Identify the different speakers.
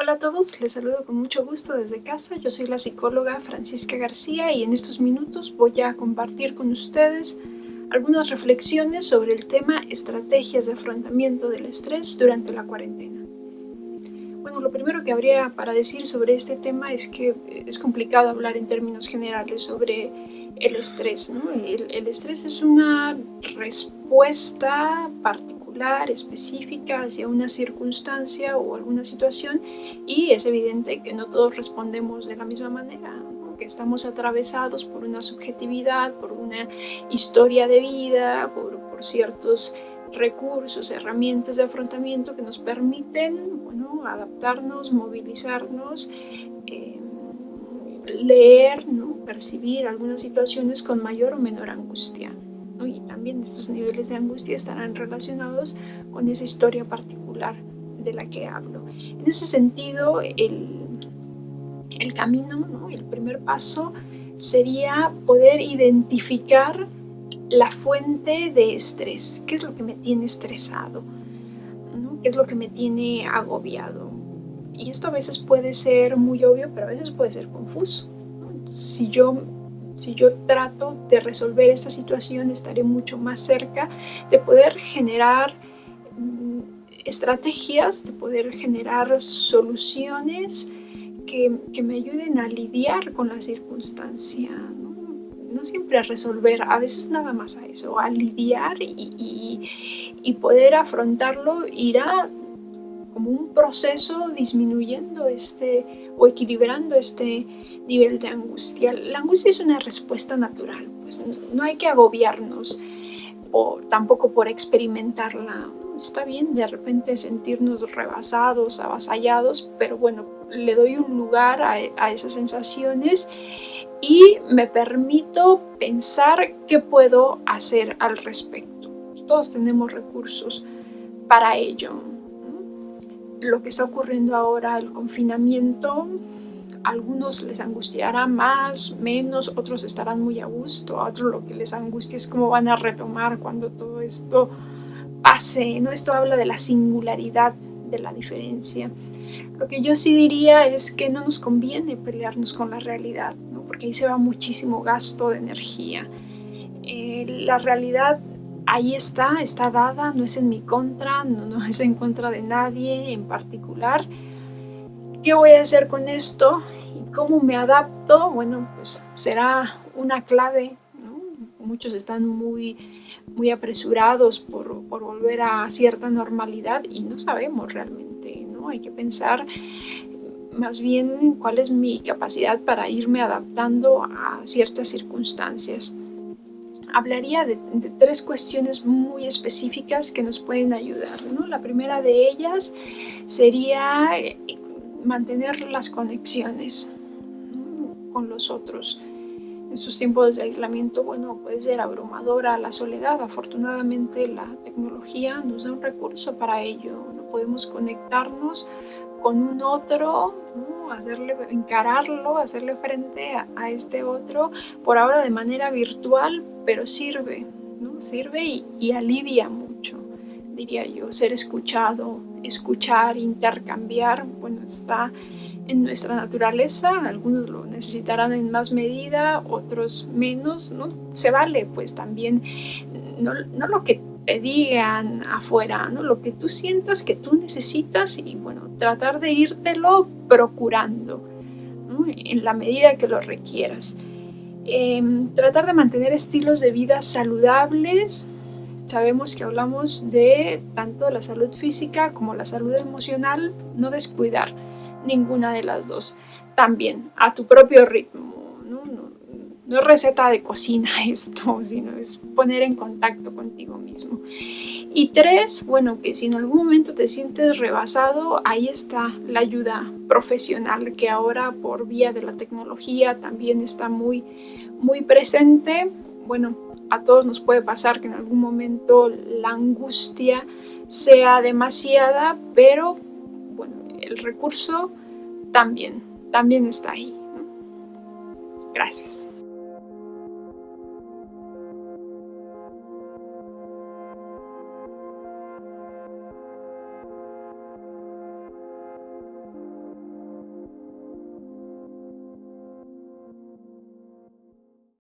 Speaker 1: Hola a todos, les saludo con mucho gusto desde casa. Yo soy la psicóloga Francisca García y en estos minutos voy a compartir con ustedes algunas reflexiones sobre el tema estrategias de afrontamiento del estrés durante la cuarentena. Bueno, lo primero que habría para decir sobre este tema es que es complicado hablar en términos generales sobre el estrés, ¿no? El estrés es una respuesta particular, específica hacia una circunstancia o alguna situación, y es evidente que no todos respondemos de la misma manera, ¿no? Que estamos atravesados por una subjetividad, por una historia de vida, por ciertos recursos, herramientas de afrontamiento que nos permiten, bueno, adaptarnos, movilizarnos, leer, ¿no? Percibir algunas situaciones con mayor o menor angustia, ¿no? Y también estos niveles de angustia estarán relacionados con esa historia particular de la que hablo. En ese sentido, el camino, ¿no? El primer paso sería poder identificar la fuente de estrés. ¿Qué es lo que me tiene estresado? ¿No? ¿Qué es lo que me tiene agobiado? Y esto a veces puede ser muy obvio, pero a veces puede ser confuso, ¿no? Si yo trato de resolver esta situación, estaré mucho más cerca de poder generar estrategias, de poder generar soluciones que me ayuden a lidiar con la circunstancia, no siempre a resolver, a veces nada más a eso, a lidiar y poder afrontarlo irá como un proceso disminuyendo o equilibrando este nivel de angustia. La angustia es una respuesta natural, pues no hay que agobiarnos tampoco por experimentarla. Está bien de repente sentirnos rebasados, avasallados, pero bueno, le doy un lugar a esas sensaciones y me permito pensar qué puedo hacer al respecto. Todos tenemos recursos para ello. Lo que está ocurriendo ahora, el confinamiento, a algunos les angustiará más, menos, otros estarán muy a gusto, a otros lo que les angustia es cómo van a retomar cuando todo esto pase, ¿no? Esto habla de la singularidad de la diferencia. Lo que yo sí diría es que no nos conviene pelearnos con la realidad, ¿no? Porque ahí se va muchísimo gasto de energía. La realidad ahí está dada, no es en mi contra, no es en contra de nadie en particular. ¿Qué voy a hacer con esto? ¿Y cómo me adapto? Bueno, pues será una clave, ¿no? Muchos están muy apresurados por volver a cierta normalidad y no sabemos realmente, ¿no? Hay que pensar más bien cuál es mi capacidad para irme adaptando a ciertas circunstancias. Hablaría de 3 cuestiones muy específicas que nos pueden ayudar, ¿no? La primera de ellas sería mantener las conexiones, ¿no? Con los otros. En estos tiempos de aislamiento, bueno, puede ser abrumadora la soledad. Afortunadamente la tecnología nos da un recurso para ello, ¿no? Podemos conectarnos con un otro, ¿no? Encararlo, hacerle frente a este otro, por ahora de manera virtual, pero sirve, ¿no? Sirve y alivia mucho, diría yo. Ser escuchado, escuchar, intercambiar, bueno, está en nuestra naturaleza. Algunos lo necesitarán en más medida, otros menos, ¿no? Se vale, pues también, no lo que te digan afuera, ¿no? Lo que tú sientas que tú necesitas y bueno, tratar de írtelo procurando, ¿no? En la medida que lo requieras. Tratar de mantener estilos de vida saludables. Sabemos que hablamos de tanto la salud física como la salud emocional, no descuidar ninguna de las dos. También a tu propio ritmo, ¿no? No es receta de cocina esto, sino es poner en contacto contigo mismo. Y 3, bueno, que si en algún momento te sientes rebasado, ahí está la ayuda profesional, que ahora por vía de la tecnología también está muy presente. Bueno, a todos nos puede pasar que en algún momento la angustia sea demasiada, pero bueno, el recurso también está ahí, ¿no? Gracias.